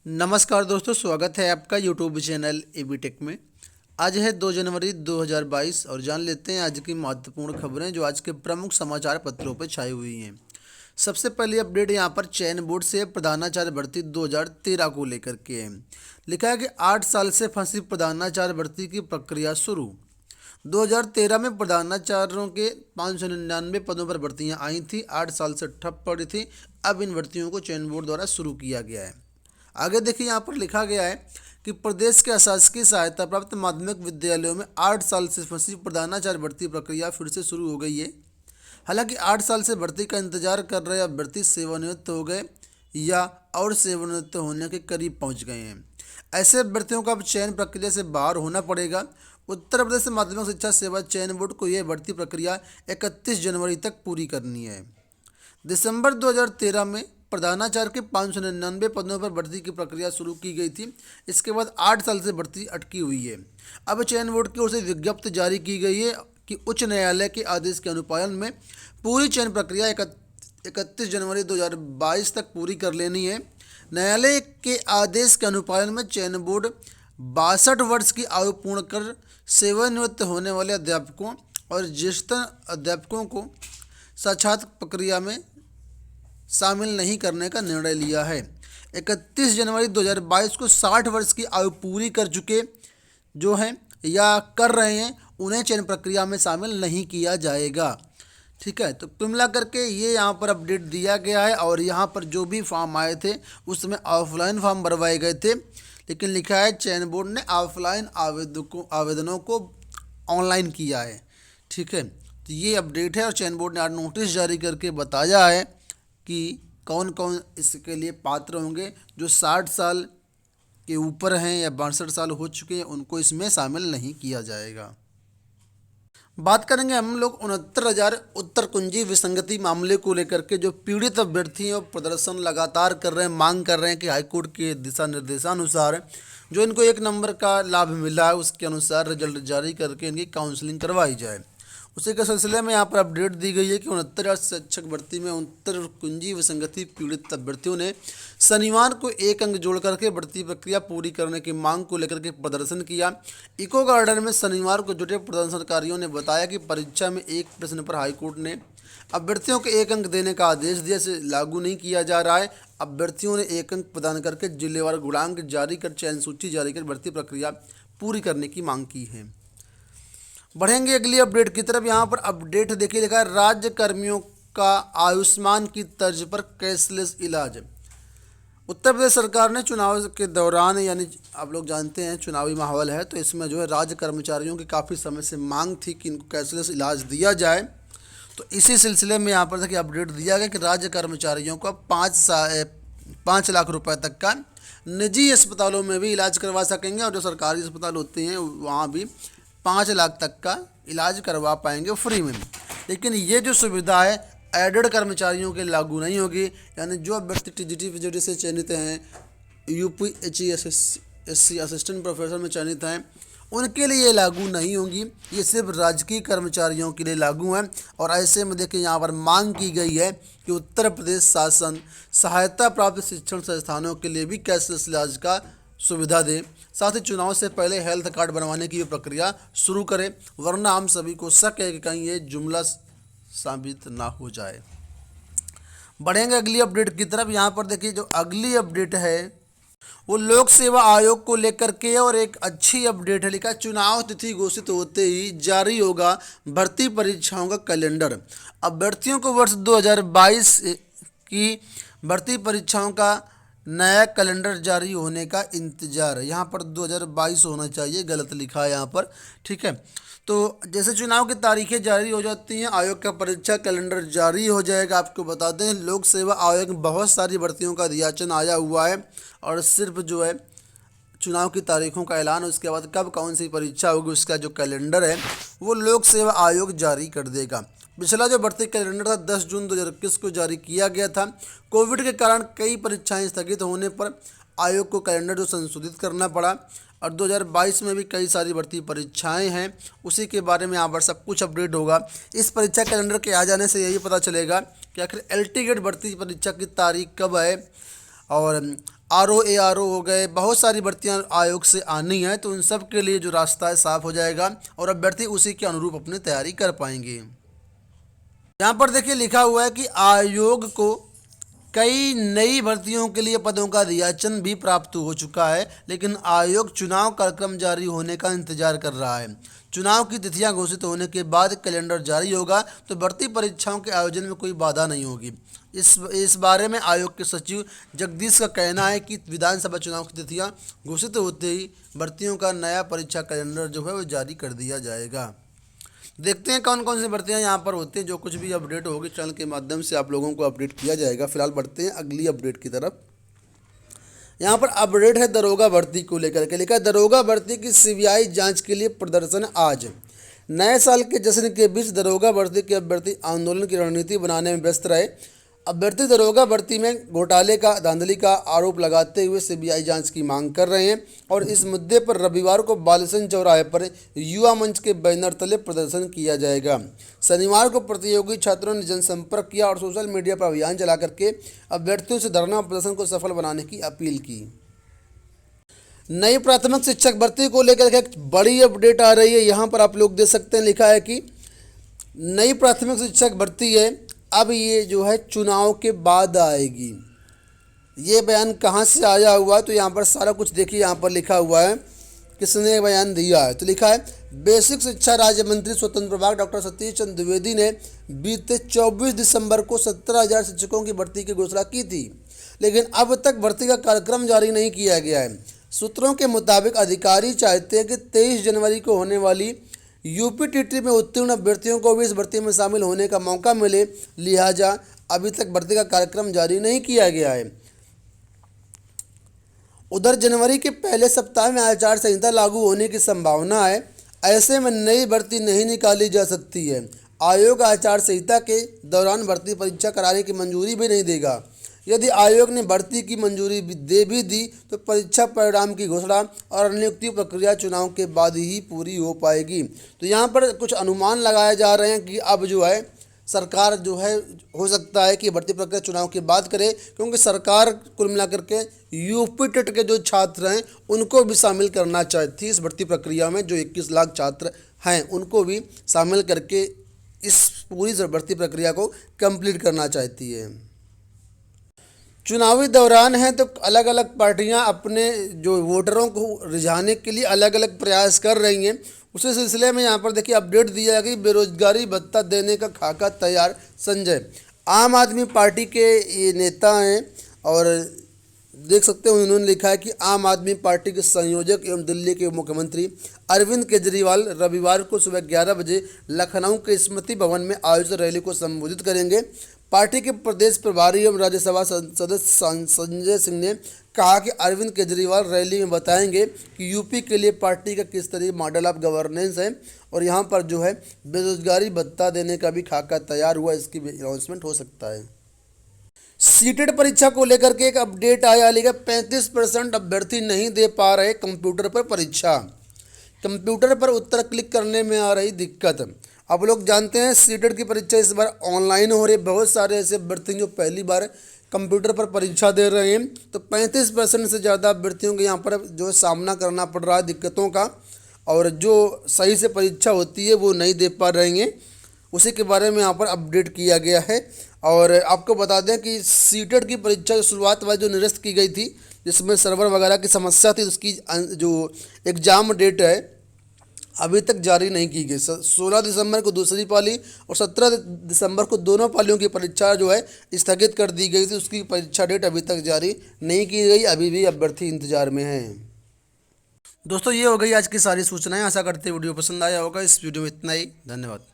नमस्कार दोस्तों, स्वागत है आपका यूट्यूब चैनल एबी टेक में। आज है 2 जनवरी 2022 और जान लेते हैं आज की महत्वपूर्ण खबरें जो आज के प्रमुख समाचार पत्रों पर छाई हुई हैं। सबसे पहली अपडेट यहाँ पर चयन बोर्ड से प्रधानाचार्य भर्ती 2013 को लेकर के है। लिखा है कि 8 साल से फंसी प्रधानाचार्य भर्ती की प्रक्रिया शुरू। 2013 में प्रधानाचार्यों के 599 पदों पर भर्तियां आई थी। 8 साल से ठप पड़ी थी। अब इन भर्तियों को चयन बोर्ड द्वारा शुरू किया गया है। आगे देखिए, यहाँ पर लिखा गया है कि प्रदेश के अशासकीय सहायता प्राप्त माध्यमिक विद्यालयों में 8 साल से फंसी प्रधानाचार्य भर्ती प्रक्रिया फिर से शुरू हो गई है। हालांकि 8 साल से भर्ती का इंतजार कर रहे अभ्यर्थी सेवानिवृत्त हो गए या और सेवानिवृत्त होने के करीब पहुंच गए हैं। ऐसे अभ्यर्थियों को अब चयन प्रक्रिया से बाहर होना पड़ेगा। उत्तर प्रदेश माध्यमिक शिक्षा सेवा चयन बोर्ड को यह भर्ती प्रक्रिया 31 जनवरी तक पूरी करनी है। दिसंबर 2013 में प्रधानाचार्य के 599 पदों पर भर्ती की प्रक्रिया शुरू की गई थी। इसके बाद 8 साल से भर्ती अटकी हुई है। अब चयन बोर्ड की ओर से विज्ञप्ति जारी की गई है कि उच्च न्यायालय के आदेश के अनुपालन में पूरी चयन प्रक्रिया 31 जनवरी 2022 तक पूरी कर लेनी है। न्यायालय के आदेश के अनुपालन में चयन बोर्ड 62 वर्ष की आयु पूर्ण कर सेवानिवृत्त होने वाले अध्यापकों और ज्येष्ठ अध्यापकों को साक्षात्कार प्रक्रिया में शामिल नहीं करने का निर्णय लिया है। 31 जनवरी 2022 को 60 वर्ष की आयु पूरी कर चुके जो हैं या कर रहे हैं उन्हें चयन प्रक्रिया में शामिल नहीं किया जाएगा। ठीक है, तो कुल मिला करके ये यहाँ पर अपडेट दिया गया है। और यहाँ पर जो भी फॉर्म आए थे उसमें ऑफलाइन फॉर्म भरवाए गए थे, लेकिन लिखा है चयन बोर्ड ने ऑफलाइन आवेदनों को ऑनलाइन किया है। ठीक है, तो ये अपडेट है और चयन बोर्ड ने आज नोटिस जारी करके बताया है कि कौन कौन इसके लिए पात्र होंगे। जो 60 साल के ऊपर हैं या 62 साल हो चुके हैं उनको इसमें शामिल नहीं किया जाएगा। बात करेंगे हम लोग 69,000 उत्तर कुंजी विसंगति मामले को लेकर के। जो पीड़ित अभ्यर्थी हैं प्रदर्शन लगातार कर रहे हैं, मांग कर रहे हैं कि हाईकोर्ट के दिशा निर्देशानुसार जो इनको 1 नंबर का लाभ मिला है उसके अनुसार रिजल्ट जारी करके इनकी काउंसलिंग करवाई जाए। उसी के सिलसिले में यहाँ पर अपडेट दी गई है कि 69,000 शिक्षक भर्ती में उत्तर कुंजी विसंगति पीड़ित अभ्यर्थियों ने शनिवार को 1 अंक जोड़ करके भर्ती प्रक्रिया पूरी करने की मांग को लेकर के प्रदर्शन किया। इको गार्डन में शनिवार को जुटे प्रदर्शनकारियों ने बताया कि परीक्षा में एक प्रश्न पर हाईकोर्ट ने अभ्यर्थियों को 1 अंक देने का आदेश दिया, इसे लागू नहीं किया जा रहा है। अभ्यर्थियों ने 1 अंक प्रदान करके जिलेवार गुणांक जारी कर चयन सूची जारी कर भर्ती प्रक्रिया पूरी करने की मांग की है। बढ़ेंगे अगली अपडेट की तरफ। यहाँ पर अपडेट देखिए, लिखा है राज्य कर्मियों का आयुष्मान की तर्ज पर कैशलेस इलाज। उत्तर प्रदेश सरकार ने चुनाव के दौरान, यानी आप लोग जानते हैं चुनावी माहौल है, तो इसमें जो है राज्य कर्मचारियों की काफ़ी समय से मांग थी कि इनको कैशलेस इलाज दिया जाए। तो इसी सिलसिले में यहाँ पर देखिए अपडेट दिया गया कि राज्य कर्मचारियों को 5 लाख रुपए तक का निजी अस्पतालों में भी इलाज करवा सकेंगे और जो सरकारी अस्पताल होते हैं वहाँ भी 5 लाख तक का इलाज करवा पाएंगे फ्री में। लेकिन ये जो सुविधा है एडेड कर्मचारियों के लागू नहीं होगी। यानी जो अभ्यर्थी टीजीटी पीजीटी से चयनित हैं, यूपीएससी असिस्टेंट प्रोफेसर में चयनित हैं, उनके लिए लागू नहीं होगी। ये सिर्फ राजकीय कर्मचारियों के लिए लागू है। और ऐसे में देखिए यहाँ पर मांग की गई है कि उत्तर प्रदेश शासन सहायता प्राप्त शिक्षण संस्थानों के लिए भी कैशलेस इलाज का सुविधा दे। साथ ही चुनाव से पहले हेल्थ कार्ड बनवाने की भी प्रक्रिया शुरू करें, वरना हम सभी को शक है कि कहीं ये जुमला साबित ना हो जाए। बढ़ेंगे अगली अपडेट की तरफ। यहाँ पर देखिए जो अगली अपडेट है वो लोक सेवा आयोग को लेकर के और एक अच्छी अपडेट है। लिखा चुनाव तिथि घोषित होते ही जारी होगा भर्ती परीक्षाओं का कैलेंडर। अभ्यर्थियों को वर्ष 2022 की भर्ती परीक्षाओं का नया कैलेंडर जारी होने का इंतजार है। यहाँ पर 2022 होना चाहिए, गलत लिखा है यहाँ पर। ठीक है, तो जैसे चुनाव की तारीखें जारी हो जाती हैं आयोग का परीक्षा कैलेंडर जारी हो जाएगा। आपको बता दें लोक सेवा आयोग में बहुत सारी भर्तियों का अध्याचन आया हुआ है और सिर्फ जो है चुनाव की तारीखों का ऐलान, उसके बाद कब कौन सी परीक्षा होगी उसका जो कैलेंडर है वो लोक सेवा आयोग जारी कर देगा। पिछला जो भर्ती कैलेंडर था 10 जून 2021 को जारी किया गया था। कोविड के कारण कई परीक्षाएं स्थगित होने पर आयोग को कैलेंडर जो संशोधित करना पड़ा और 2022 में भी कई सारी भर्ती परीक्षाएं हैं, उसी के बारे में यहाँ पर सब कुछ अपडेट होगा। इस परीक्षा कैलेंडर के आ जाने से यही पता चलेगा कि आखिर एलटी गेट भर्ती परीक्षा की तारीख कब है और RO ARO हो गए, बहुत सारी भर्तियां आयोग से आनी है, तो उन सब के लिए जो रास्ता है साफ हो जाएगा और अभ्यर्थी उसी के अनुरूप अपनी तैयारी कर पाएंगे। यहाँ पर देखिए लिखा हुआ है कि आयोग को कई नई भर्तियों के लिए पदों का रियाचन भी प्राप्त हो चुका है, लेकिन आयोग चुनाव कार्यक्रम जारी होने का इंतजार कर रहा है। चुनाव की तिथियां घोषित होने के बाद कैलेंडर जारी होगा तो भर्ती परीक्षाओं के आयोजन में कोई बाधा नहीं होगी। इस बारे में आयोग के सचिव जगदीश का कहना है कि विधानसभा चुनाव की तिथियां घोषित होते ही भर्तियों का नया परीक्षा कैलेंडर जो है वो जारी कर दिया जाएगा। देखते हैं कौन कौन सी भर्तियां यहाँ पर होती हैं। जो कुछ भी अपडेट होगी चैनल के माध्यम से आप लोगों को अपडेट किया जाएगा। फिलहाल बढ़ते हैं अगली अपडेट की तरफ। यहाँ पर अपडेट है दरोगा भर्ती को लेकर के। लिखा है दरोगा भर्ती की CBI जांच के लिए प्रदर्शन आज। नए साल के जश्न के बीच दरोगा भर्ती के अभ्यर्थी आंदोलन की रणनीति बनाने में व्यस्त रहे। अभ्यर्थी दरोगा भर्ती में घोटाले का धांधली का आरोप लगाते हुए CBI जांच की मांग कर रहे हैं और इस मुद्दे पर रविवार को बालिसन चौराहे पर युवा मंच के बैनर तले प्रदर्शन किया जाएगा। शनिवार को प्रतियोगी छात्रों ने जनसंपर्क किया और सोशल मीडिया पर अभियान चला करके अभ्यर्थियों से धरना प्रदर्शन को सफल बनाने की अपील की। नई प्राथमिक शिक्षक भर्ती को लेकर एक बड़ी अपडेट आ रही है। यहाँ पर आप लोग देख सकते हैं, लिखा है कि नई प्राथमिक शिक्षक भर्ती है, अब ये जो है चुनाव के बाद आएगी। ये बयान कहाँ से आया हुआ, तो यहाँ पर सारा कुछ देखिए। यहाँ पर लिखा हुआ है किसने बयान दिया है, तो लिखा है बेसिक शिक्षा राज्य मंत्री स्वतंत्र प्रभार डॉक्टर सतीश चंद्र द्विवेदी ने बीते 24 दिसंबर को 17,000 शिक्षकों की भर्ती की घोषणा की थी, लेकिन अब तक भर्ती का कार्यक्रम जारी नहीं किया गया है। सूत्रों के मुताबिक अधिकारी चाहते हैं कि 23 जनवरी को होने वाली UPTT में उत्तीर्ण अभ्यर्थियों को भी इस भर्ती में शामिल होने का मौका मिले, लिहाजा अभी तक भर्ती का कार्यक्रम जारी नहीं किया गया है। उधर जनवरी के पहले सप्ताह में आचार संहिता लागू होने की संभावना है। ऐसे में नई भर्ती नहीं निकाली जा सकती है। आयोग आचार संहिता के दौरान भर्ती परीक्षा कराने की मंजूरी भी नहीं देगा। यदि आयोग ने भर्ती की मंजूरी दे भी दी तो परीक्षा परिणाम की घोषणा और नियुक्ति प्रक्रिया चुनाव के बाद ही पूरी हो पाएगी। तो यहाँ पर कुछ अनुमान लगाए जा रहे हैं कि अब जो है सरकार जो है हो सकता है कि भर्ती प्रक्रिया चुनाव के बाद करे, क्योंकि सरकार कुल मिलाकर के UPTT के जो छात्र हैं उनको भी शामिल करना चाहती है इस भर्ती प्रक्रिया में। जो 21 लाख छात्र हैं उनको भी शामिल करके इस पूरी भर्ती प्रक्रिया को कंप्लीट करना चाहती है। चुनावी दौरान है तो अलग अलग पार्टियां अपने जो वोटरों को रिझाने के लिए अलग अलग प्रयास कर रही हैं। उसी सिलसिले में यहाँ पर देखिए अपडेट दिया है कि बेरोजगारी भत्ता देने का खाका तैयार। संजय आम आदमी पार्टी के ये नेता हैं और देख सकते हैं उन्होंने लिखा है कि आम आदमी पार्टी के संयोजक एवं दिल्ली के मुख्यमंत्री अरविंद केजरीवाल रविवार को सुबह 11 बजे लखनऊ के स्मृति भवन में आयोजित रैली को संबोधित करेंगे। पार्टी के प्रदेश प्रभारी एवं राज्यसभा सदस्य संजय सिंह ने कहा कि अरविंद केजरीवाल रैली में बताएंगे कि यूपी के लिए पार्टी का किस तरह मॉडल ऑफ गवर्नेंस है और यहाँ पर जो है बेरोजगारी भत्ता देने का भी खाका तैयार हुआ, इसकी अनाउंसमेंट हो सकता है। सीटेट परीक्षा को लेकर के एक अपडेट आया, लेकिन 35% अभ्यर्थी नहीं दे पा रहे कंप्यूटर पर परीक्षा। कंप्यूटर पर उत्तर क्लिक करने में आ रही दिक्कत। आप लोग जानते हैं सीटेट की परीक्षा इस बार ऑनलाइन हो रही है। बहुत सारे ऐसे अभ्यर्थी जो पहली बार कंप्यूटर पर परीक्षा दे रहे हैं, तो 35% से ज़्यादा अभ्यर्थियों को यहाँ पर जो सामना करना पड़ रहा है दिक्कतों का, और जो सही से परीक्षा होती है वो नहीं दे पा रहे हैं। उसी के बारे में यहाँ पर अपडेट किया गया है। और आपको बता दें कि सीटेट की परीक्षा की शुरुआत वाली जो निरस्त की गई थी, जिसमें सर्वर वगैरह की समस्या थी, उसकी जो एग्ज़ाम डेट है अभी तक जारी नहीं की गई। 16 दिसंबर को दूसरी पाली और 17 दिसंबर को दोनों पालियों की परीक्षा जो है स्थगित कर दी गई थी। उसकी परीक्षा डेट अभी तक जारी नहीं की गई, अभी भी अभ्यर्थी इंतजार में हैं। दोस्तों ये हो गई आज की सारी सूचनाएं। आशा करते हैं वीडियो पसंद आया होगा। इस वीडियो में इतना ही, धन्यवाद।